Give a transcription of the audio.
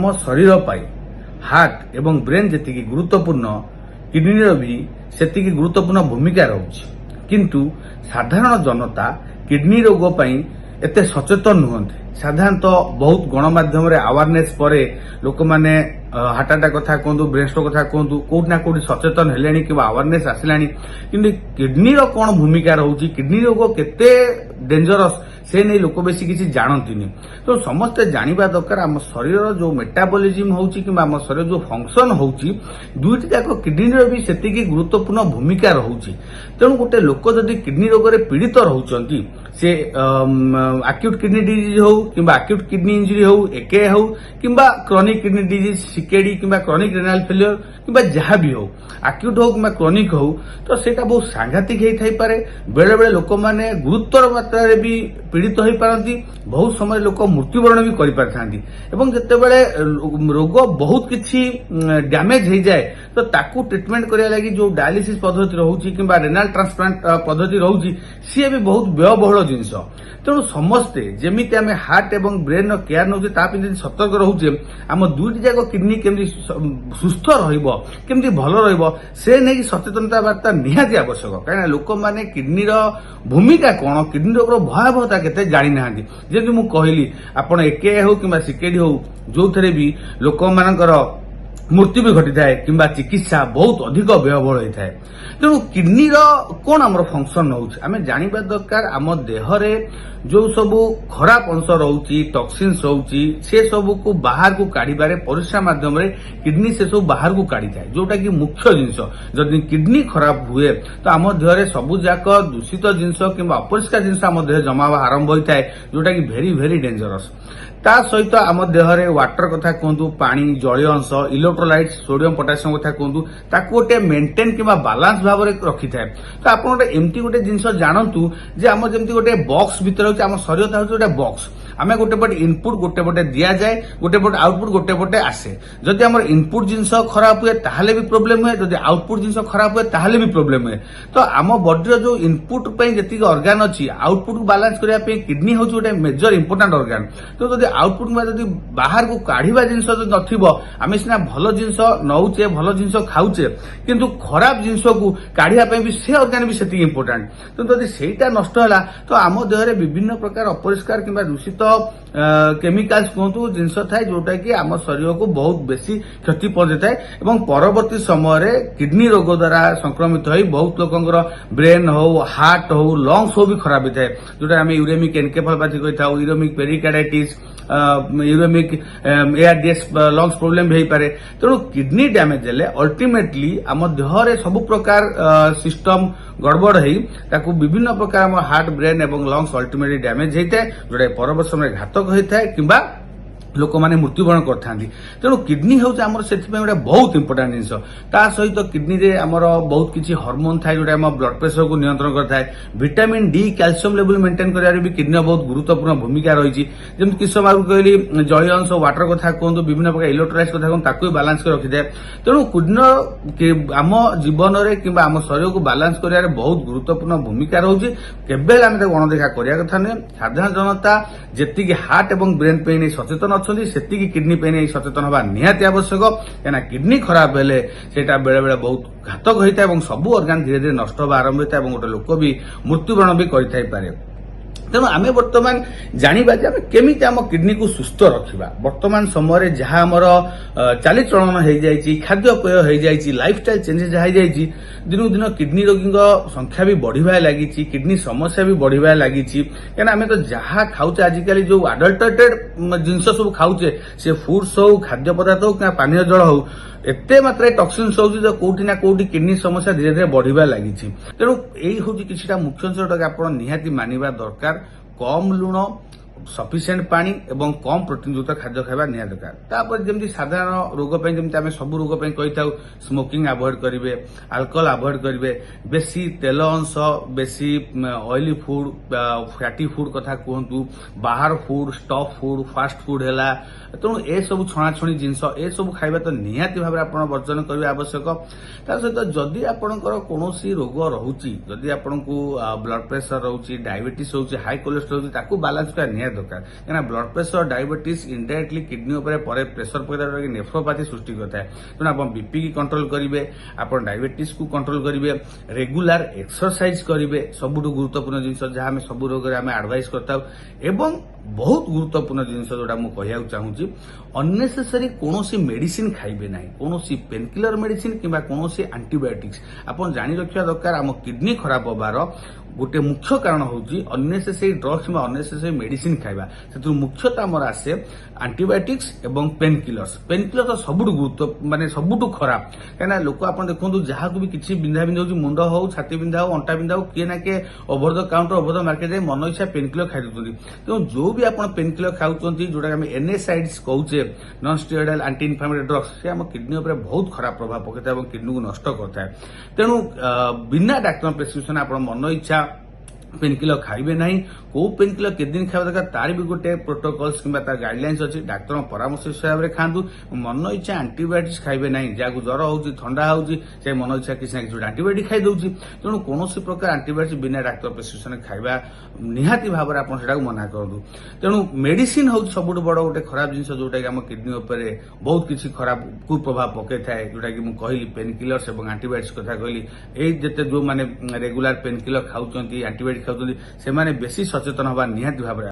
ଆମ ଶରୀର ପାଇଁ ହାର୍ଟ ଏବଂ ବ୍ରେନ୍ ଯେତିକି ଗୁରୁତ୍ୱପୂର୍ଣ୍ଣ କିଡନୀର ବି ସେତିକି ଗୁରୁତ୍ୱପୂର୍ଣ୍ଣ ଭୂମିକା ରହୁଛି। କିନ୍ତୁ ସାଧାରଣ ଜନତା କିଡନୀ ରୋଗ ପାଇଁ ଏତେ ସଚେତନ ନୁହନ୍ତି। ସାଧାରଣତଃ ବହୁତ ଗଣମାଧ୍ୟମରେ ଆୱାରନେସ୍ ପରେ ଲୋକମାନେ ହାର୍ଟ ଆଟାକ୍ କଥା କୁହନ୍ତୁ, ବ୍ରେନ୍ ଷ୍ଟ୍ରୋକ୍ କଥା କୁହନ୍ତୁ, କୋଉଠି ନା କୋଉଠି ସଚେତନ ହେଲେଣି କିମ୍ବା ଆୱାରନେସ୍ ଆସିଲାଣି। କିନ୍ତୁ କିଡନୀର କ'ଣ ଭୂମିକା ରହୁଛି, କିଡନୀ ରୋଗ କେତେ ଡେଞ୍ଜରସ୍ ସେ ନେଇ ଲୋକ ବେଶୀ କିଛି ଜାଣନ୍ତିନି। ତ ସମସ୍ତେ ଜାଣିବା ଦରକାର ଆମ ଶରୀରର ଯୋଉ ମେଟାବଲିଜିମ୍ ହଉଛି କିମ୍ବା ଆମ ଶରୀର ଯୋଉ ଫଙ୍କସନ ହଉଛି, ଦୁଇଟି ଯାକ କିଡନୀର ବି ସେତିକି ଗୁରୁତ୍ୱପୂର୍ଣ୍ଣ ଭୂମିକା ରହୁଛି। ତେଣୁ ଗୋଟେ ଲୋକ ଯଦି କିଡନୀ ରୋଗରେ ପୀଡ଼ିତ ରହୁଛନ୍ତି, ସେ ଆକ୍ୟୁଟ୍ କିଡନୀ ଡିଜିଜ୍ ହଉ କିମ୍ବା ଆକ୍ୟୁଟ୍ କିଡନୀ ଇଞ୍ଜୁରି ହଉ, ଏକେ ହଉ କିମ୍ବା କ୍ରନିକ୍ କିଡନୀ ଡିଜିଜ୍ ସିକେଡି କିମ୍ବା କ୍ରନିକ୍ ରେନାଲ ଫେଲିୟର କିମ୍ବା ଯାହା ବି ହଉ, ଆକ୍ୟୁଟ୍ ହଉ କିମ୍ବା କ୍ରନିକ୍ ହଉ, ତ ସେଇଟା ବହୁତ ସାଂଘାତିକ ହେଇଥାଇପାରେ। ବେଳେବେଳେ ଲୋକମାନେ ଗୁରୁତର ମାତ୍ରାରେ ବି ପୀଡ଼ିତ ହୋଇପାରନ୍ତି। ବହୁତ ସମୟରେ ଲୋକ ମୃତ୍ୟୁବରଣ ବି କରିପାରିଥାନ୍ତି। ଏବଂ ଯେତେବେଳେ ରୋଗ ବହୁତ କିଛି ଡ୍ୟାମେଜ ହେଇଯାଏ, ତ ତାକୁ ଟ୍ରିଟମେଣ୍ଟ କରିବା ଲାଗି ଯୋଉ ଡାୟାଲିସିସ୍ ପଦ୍ଧତି ରହୁଛି କିମ୍ବା ରେନାଲ ଟ୍ରାନ୍ସପ୍ଲାଣ୍ଟ ପଦ୍ଧତି ରହୁଛି, ସିଏ ବି ବହୁତ ବ୍ୟୟବହୁଳ ଜିନିଷ। ତେଣୁ ସମସ୍ତେ ଯେମିତି ଆମେ ହାର୍ଟ ଏବଂ ବ୍ରେନ୍ ର କେୟାର ନେଉଛେ, ତା ପାଇଁ ଯଦି ସତର୍କ ରହୁଛେ, ଆମ ଦୁଇଟି ଯାକ କିଡନୀ କେମିତି ସୁସ୍ଥ ରହିବ, କେମିତି ଭଲ ରହିବ, ସେ ନେଇକି ସଚେତନତା ବାର୍ତ୍ତା ନିହାତି ଆବଶ୍ୟକ। କାହିଁକିନା ଲୋକମାନେ କିଡନୀର ଭୂମିକା କ'ଣ, କିଡନୀ ରୋଗର ଭୟାବହତା କେତେ ଜାଣିନାହାନ୍ତି। ଯେମିତି ମୁଁ କହିଲି, ଆପଣ ଏକେ ହଉ କିମ୍ବା ସିକେଡି ହଉ, ଯୋଉଥିରେ ବି ଲୋକମାନଙ୍କର ମୃତ୍ୟୁ ବି ଘଟିଥାଏ କିମ୍ବା ଚିକିତ୍ସା ବହୁତ ଅଧିକ ବ୍ୟୟବହୁଳ ହୋଇଥାଏ। ତେଣୁ କିଡନୀର କ'ଣ ଆମର ଫଙ୍କସନ ରହୁଛି, ଆମେ ଜାଣିବା ଦରକାର। ଆମ ଦେହରେ ଯୋଉ ସବୁ ଖରାପ ଅଂଶ ରହୁଛି, ଟକ୍ସିନ୍ସ ରହୁଛି, ସେ ସବୁକୁ ବାହାରକୁ କାଢିବାରେ ପରିସ୍ରା ମାଧ୍ୟମରେ କିଡନୀ ସେ ସବୁ ବାହାରକୁ କାଢିଥାଏ, ଯୋଉଟା କି ମୁଖ୍ୟ ଜିନିଷ। ଯଦି କିଡନୀ ଖରାପ ହୁଏ, ତ ଆମ ଦେହରେ ସବୁ ଯାକ ଦୂଷିତ ଜିନିଷ କିମ୍ବା ଅପରିଷ୍କାର ଜିନିଷ ଆମ ଦେହରେ ଜମା ହେବା ଆରମ୍ଭ ହୋଇଥାଏ, ଯୋଉଟା କି ଭେରି ଭେରି ଡେଞ୍ଜରସ୍। ତା ସହିତ ଆମ ଦେହରେ ୱାଟର କଥା କୁହନ୍ତୁ, ପାଣି, ଜଳୀୟ ଅଂଶ, ଇଲେକ୍ଟ୍ରୋଲାଇଟ୍ସ, ସୋଡିୟମ ପଟାସିୟମ କଥା କୁହନ୍ତୁ, ତାକୁ ଗୋଟେ ମେଣ୍ଟେନ କିମ୍ବା ବାଲାନ୍ସ ଭାବରେ ରଖିଥାଏ। ତ ଆପଣ ଗୋଟେ ଏମିତି ଗୋଟେ ଜିନିଷ ଜାଣନ୍ତୁ ଯେ ଆମର ଯେମିତି ଗୋଟେ ବକ୍ସ ଭିତରେ ହଉଛି, ଆମ ଶରୀର ତା ହଉଛି ଗୋଟେ ବକ୍ସ। ଆମେ ଗୋଟେ ପଟେ ଇନପୁଟ ଗୋଟେ ପଟେ ଦିଆଯାଏ, ଗୋଟେ ପଟେ ଆଉଟପୁଟ ଗୋଟେ ପଟେ ଆସେ। ଯଦି ଆମର ଇନପୁଟ ଜିନିଷ ଖରାପ ହୁଏ ତାହେଲେ ବି ପ୍ରୋବ୍ଲେମ ହୁଏ, ଯଦି ଆଉଟପୁଟ ଜିନିଷ ଖରାପ ହୁଏ ତାହେଲେ ବି ପ୍ରୋବ୍ଲେମ ହୁଏ। ତ ଆମ ବଡିର ଯୋଉ ଇନପୁଟ ପାଇଁ ଯେତିକି ଅର୍ଗାନ ଅଛି, ଆଉଟପୁଟ ବାଲାନ୍ସ କରିବା ପାଇଁ କିଡନୀ ହଉଛି ଗୋଟେ ମେଜର ଇମ୍ପୋର୍ଟାଣ୍ଟ ଅର୍ଗାନ। ତ ଯଦି ଆଉଟପୁଟ ବା ଯଦି ବାହାରକୁ କାଢିବା ଜିନିଷ ଯଦି ନଥିବ, ଆମେ ସିନା ଭଲ ଜିନିଷ ନଉଛେ, ଭଲ ଜିନିଷ ଖାଉଛେ, କିନ୍ତୁ ଖରାପ ଜିନିଷକୁ କାଢିବା ପାଇଁ ବି ସେ ଅର୍ଗାନ ବି ସେତିକି ଇମ୍ପୋର୍ଟାଣ୍ଟ। ତ ଯଦି ସେଇଟା ନଷ୍ଟ ହେଲା, ତ ଆମ ଦେହରେ ବିଭିନ୍ନ ପ୍ରକାର ଅପରିଷ୍କାର କିମ୍ବା ଦୂଷିତ କେମିକାଲ୍ସ କୁହନ୍ତୁ ଜିନିଷ ଥାଏ, ଯୋଉଟା କି ଆମ ଶରୀରକୁ ବହୁତ ବେଶୀ କ୍ଷତି ପହଞ୍ଚାଇଥାଏ ଏବଂ ପରବର୍ତ୍ତୀ ସମୟରେ କିଡନୀ ରୋଗ ଦ୍ୱାରା ସଂକ୍ରମିତ ହୋଇ ବହୁତ ଲୋକଙ୍କର ବ୍ରେନ୍ ହଉ, ହାର୍ଟ ହଉ, ଲଙ୍ଗସ ହଉ ବି ଖରାପ ହୋଇଥାଏ, ଯୋଉଟା ଆମେ ୟୁରେମିକ ଏନକେଫାଲୋପାଥି କହିଥାଉ, ୟୁରେମିକ ପେରିକାର୍ଡାଇଟିସ୍, ୟୁରେମିକ ARDS ଲଙ୍ଗସ ପ୍ରୋବ୍ଲେମ ବି ହେଇପାରେ। ତେଣୁ କିଡନୀ ଡ୍ୟାମେଜ ହେଲେ ଅଲ୍ଟିମେଟଲି ଆମ ଦେହରେ ସବୁ ପ୍ରକାର ସିଷ୍ଟମ ଗଡ଼ବଡ଼ ହେଇ ତାକୁ ବିଭିନ୍ନ ପ୍ରକାର ଆମ ହାର୍ଟ, ବ୍ରେନ୍ ଏବଂ ଲଙ୍ଗସ ଅଲ୍ଟିମେଟଲି ଡ୍ୟାମେଜ ହେଇଥାଏ, ଯୋଉଟା ପରବର୍ତ୍ତୀ ସମୟରେ ଘାତକ ହେଇଥାଏ କିମ୍ବା ଲୋକମାନେ ମୃତ୍ୟୁବରଣ କରିଥାନ୍ତି। ତେଣୁ କିଡନୀ ହେଉଛି ଆମର ସେଥିପାଇଁ ଗୋଟେ ବହୁତ ଇମ୍ପୋର୍ଟାଣ୍ଟ ଜିନିଷ। ତା ସହିତ କିଡନୀରେ ଆମର ବହୁତ କିଛି ହରମୋନ ଥାଏ, ଯୋଉଟା ଆମ ବ୍ଲଡ ପ୍ରେସରକୁ ନିୟନ୍ତ୍ରଣ କରିଥାଏ। Vitamin D, calcium level maintain କରିବାରେ ବି କିଡନୀର ବହୁତ ଗୁରୁତ୍ୱପୂର୍ଣ୍ଣ ଭୂମିକା ରହିଛି। ଯେମିତି କିଛି ସମୟ ଆଗରୁ କହିଲି, ଜଳୀୟ ଅଂଶ, ୱାଟର କଥା କୁହନ୍ତୁ, ବିଭିନ୍ନ ପ୍ରକାର ଇଲେକ୍ଟ୍ରୋଲାଇଟ୍ସ କଥା କୁହନ୍ତୁ, ତାକୁ ବି ବାଲାନ୍ସ କରି ରଖିଥାଏ। ତେଣୁ କିଡନୀର ଆମ ଜୀବନରେ କିମ୍ବା ଆମ ଶରୀରକୁ ବାଲାନ୍ସ କରିବାରେ ବହୁତ ଗୁରୁତ୍ୱପୂର୍ଣ୍ଣ ଭୂମିକା ରହୁଛି। କେବେ ହେଲେ ଆମେ ତାକୁ ଅଣଦେଖା କରିବା କଥା ନୁହେଁ। ସାଧାରଣ ଜନତା ଯେତିକି ହାର୍ଟ ଏବଂ ବ୍ରେନ୍ ପାଇଁ ନେଇ ସଚେତନ ସେତିକି କିଡନୀ ପାଇଁ ନେଇ ସଚେତନ ହେବା ନିହାତି ଆବଶ୍ୟକ। କାହିଁକିନା କିଡନୀ ଖରାପ ହେଲେ ସେଇଟା ବେଳେବେଳେ ବହୁତ ଘାତକ ହୋଇଥାଏ ଏବଂ ସବୁ ଅର୍ଗାନ ଧୀରେ ଧୀରେ ନଷ୍ଟ ହେବା ଆରମ୍ଭ ହୋଇଥାଏ ଏବଂ ଗୋଟେ ଲୋକ ବି ମୃତ୍ୟୁବରଣ ବି କରିଥାଇପାରେ। ତେଣୁ ଆମେ ବର୍ତ୍ତମାନ ଜାଣିବା ଯେ ଆମେ କେମିତି ଆମ କିଡନୀକୁ ସୁସ୍ଥ ରଖିବା। ବର୍ତ୍ତମାନ ସମୟରେ ଯାହା ଆମର ଚାଲିଚଳନ ହେଇଯାଇଛି, ଖାଦ୍ୟପେୟ ହେଇଯାଇଛି, ଲାଇଫଷ୍ଟାଇଲ ଚେଞ୍ଜେସ୍ ଯାହା ହେଇଯାଇଛି, ଦିନକୁ ଦିନ କିଡନୀ ରୋଗୀଙ୍କ ସଂଖ୍ୟା ବି ବଢିବାରେ ଲାଗିଛି, କିଡନୀ ସମସ୍ୟା ବି ବଢିବାରେ ଲାଗିଛି। କାହିଁକିନା ଆମେ ତ ଯାହା ଖାଉଛେ ଆଜିକାଲି ଯୋଉ ଆଡଲ୍ଟରେଟେଡ ଜିନିଷ ସବୁ ଖାଉଛେ, ସେ ଫୁଡ୍ସ ହଉ, ଖାଦ୍ୟ ପଦାର୍ଥ ହଉ କିମ୍ବା ପାନୀୟ ଜଳ ହଉ, ଏତେ ମାତ୍ରାରେ ଟକ୍ସିନ୍ସ ହଉଛି ଯେ କୋଉଠି ନା କୋଉଠି କିଡନୀ ସମସ୍ୟା ଧୀରେ ଧୀରେ ବଢିବାରେ ଲାଗିଛି। ତେଣୁ ଏଇ ହଉଛି କିଛିଟା ମୁଖ୍ୟ ଜିନିଷ ଯୋଉଟାକି ଆପଣ ନିହାତି ମାନିବା ଦରକାର। କମ୍ ଲୁଣ, ସଫିସିଏଣ୍ଟ ପାଣି ଏବଂ କମ୍ ପ୍ରୋଟିନ ଯୁକ୍ତ ଖାଦ୍ୟ ଖାଇବା ନିହାତି ଦରକାର। ତାପରେ ଯେମିତି ସାଧାରଣ ରୋଗ ପାଇଁ ଯେମିତି ଆମେ ସବୁ ରୋଗ ପାଇଁ କହିଥାଉ, ସ୍ମୋକିଂ ଆଭଏଡ୍ କରିବେ, ଆଲକୋହଲ ଆଭଏଡ୍ କରିବେ, ବେଶୀ ତେଲ ଅଂଶ, ବେଶୀ ଅଏଲି ଫୁଡ୍, ଫ୍ୟାଟି ଫୁଡ୍ କଥା କୁହନ୍ତୁ, ବାହାର food, stuff food, fast food ହେଲା। ତେଣୁ ଏସବୁ ଛଣାଛଣି ଜିନିଷ ଏସବୁ ଖାଇବା ତ ନିହାତି ଭାବରେ ଆପଣ ବର୍ଜନ କରିବା ଆବଶ୍ୟକ। ତା ସହିତ ଯଦି ଆପଣଙ୍କର କୌଣସି ରୋଗ ରହୁଛି, ଯଦି ଆପଣଙ୍କୁ ବ୍ଲଡ ପ୍ରେସର ରହୁଛି, ଡାଇବେଟିସ୍ ରହୁଛି, ହାଇ କୋଲେଷ୍ଟ୍ରୋଲ ରହୁଛି, ତାକୁ ବାଲାନ୍ସ କରିବା ନିହାତି ନିହାତି ଦରକାର କାହିଁକିନା blood pressure diabetes indirectly kidney ଉପରେ ପରେ ପ୍ରେସର ପକାଇବା ନେଫ୍ରୋପାଥି ସୃଷ୍ଟି କରିଥାଏ। ତେଣୁ ଆପଣ ବିପି କି କଣ୍ଟ୍ରୋଲ କରିବେ, ଆପଣ ଡାଇବେଟିସ୍ କୁ କଣ୍ଟ୍ରୋଲ କରିବେ, ରେଗୁଲାର ଏକ୍ସରସାଇଜ କରିବେ, ସବୁଠୁ ଗୁରୁତ୍ୱପୂର୍ଣ୍ଣ ଜିନିଷ ଯାହା ଆମେ ସବୁ ରୋଗରେ ଆମେ ଆଡଭାଇସ୍ କରିଥାଉ। ଏବଂ ବହୁତ ଗୁରୁତ୍ୱପୂର୍ଣ୍ଣ ଜିନିଷ ଯୋଉଟା ମୁଁ କହିବାକୁ ଚାହୁଁଛି, ଅନନେସେସାରୀ କୌଣସି ମେଡିସିନ ଖାଇବେ ନାହିଁ, କୌଣସି ପେନକିଲର ମେଡିସିନ କିମ୍ବା କୌଣସି ଆଣ୍ଟିବାୟୋଟିକ୍ସ। ଆପଣ ଜାଣି ରଖିବା ଦରକାର ଆମ କିଡନୀ ଖରାପ ହବାର ଗୋଟେ ମୁଖ୍ୟ କାରଣ ହେଉଛି ଅନନେସେସାରୀ ଡ୍ରଗ୍ସ କିମ୍ବା ଅନନେସେସାରୀ ମେଡିସିନ ଖାଇବା। ସେଥିରୁ ମୁଖ୍ୟତଃ ଆମର ଆସେ ଆଣ୍ଟିବାୟୋଟିକ୍ସ ଏବଂ ପେନକିଲର୍ସ। ପେନକିଲର ତ ସବୁଠୁ ସବୁଠୁ ଖରାପ, କାହିଁକିନା ଲୋକ ଆପଣ ଦେଖନ୍ତୁ ଯାହାକୁ ବି କିଛି ବିନ୍ଧା ହଉଛି, ମୁଣ୍ଡ ହଉ, ଛାତି ବିନ୍ଧା ହଉ, ଅଣ୍ଟା ବିନ୍ଧା ହଉ, କିଏ ନା କିଏ over the counter over the market ଯାଇ ମନ ଇଚ୍ଛା ପେନକିଲର ଖାଇ ଦଉଛନ୍ତି। ତେଣୁ ଯୋଉ ବି ଆପଣ ପେନକିଲର ଖାଉଛନ୍ତି ଯୋଉଟା ଆମେ NSAIDs କହୁଛେ, ନନ୍ ଷ୍ଟିରଏଡାଲ ଆଣ୍ଟି ଇନଫ୍ଲାମେଟରି ଡ୍ରଗ୍ସ, ସେ ଆମ କିଡନୀ ଉପରେ ବହୁତ ଖରାପ ପ୍ରଭାବ ପକାଇଥାଏ ଏବଂ କିଡନୀକୁ ନଷ୍ଟ କରିଥାଏ। ତେଣୁ ବିନା ଡାକ୍ତର ପ୍ରେସକ୍ରିପସନ ଆପଣ ମନ ଇଚ୍ଛା ପେନକିଲର ଖାଇବେ ନାହିଁ। କୋଉ ପେନକିଲର କେତେ ଦିନ ଖାଇବା ଦରକାର ତାର ବି ଗୋଟେ ପ୍ରୋଟୋକଲ୍ସ କିମ୍ବା ତାର ଗାଇଡଲାଇନ୍ସ ଅଛି। ଡାକ୍ତରଙ୍କ ପରାମର୍ଶ ହିସାବରେ ଖାଆନ୍ତୁ। ମନ ଇଚ୍ଛା ଆଣ୍ଟିବାୟୋଟିକ୍ସ ଖାଇବେ ନାହିଁ। ଯାହାକୁ ଜ୍ୱର ହଉଛି, ଥଣ୍ଡା ହଉଛି, ସେ ମନ ଇଚ୍ଛା କିଛି ନା କିଛି ଗୋଟେ ଆଣ୍ଟିବାୟୋଟିକ୍ ଖାଇଦଉଛି। ତେଣୁ କୌଣସି ପ୍ରକାର ଆଣ୍ଟିବାୟୋଟିକ୍ ବିନା ଡାକ୍ତର ପ୍ରେସକ୍ରିପସନ ଖାଇବା ନିହାତି ଭାବରେ ଆପଣ ସେଟାକୁ ମନା କରନ୍ତୁ। ତେଣୁ ମେଡିସିନ ହଉଛି ସବୁଠୁ ବଡ ଗୋଟେ ଖରାପ ଜିନିଷ ଯୋଉଟା କି ଆମ କିଡନୀ ଉପରେ ବହୁତ କିଛି ଖରାପ କୁପ୍ରଭାବ ପକାଇଥାଏ। ଯୋଉଟା କି ମୁଁ କହିଲି ପେନକିଲର୍ସ ଏବଂ ଆଣ୍ଟିବାୟୋଟିକ୍ସ କଥା କହିଲି। ଏଇ ଯେତେ ଯୋଉମାନେ ରେଗୁଲାର ପେନକିଲର ଖାଉଛନ୍ତି, ଆଣ୍ଟିବାୟୋଟିକ୍ ଖାଉଛନ୍ତି, ସେମାନେ ବେଶୀ ସଚେତନ ହେବା ନିହାତି ଭାବରେ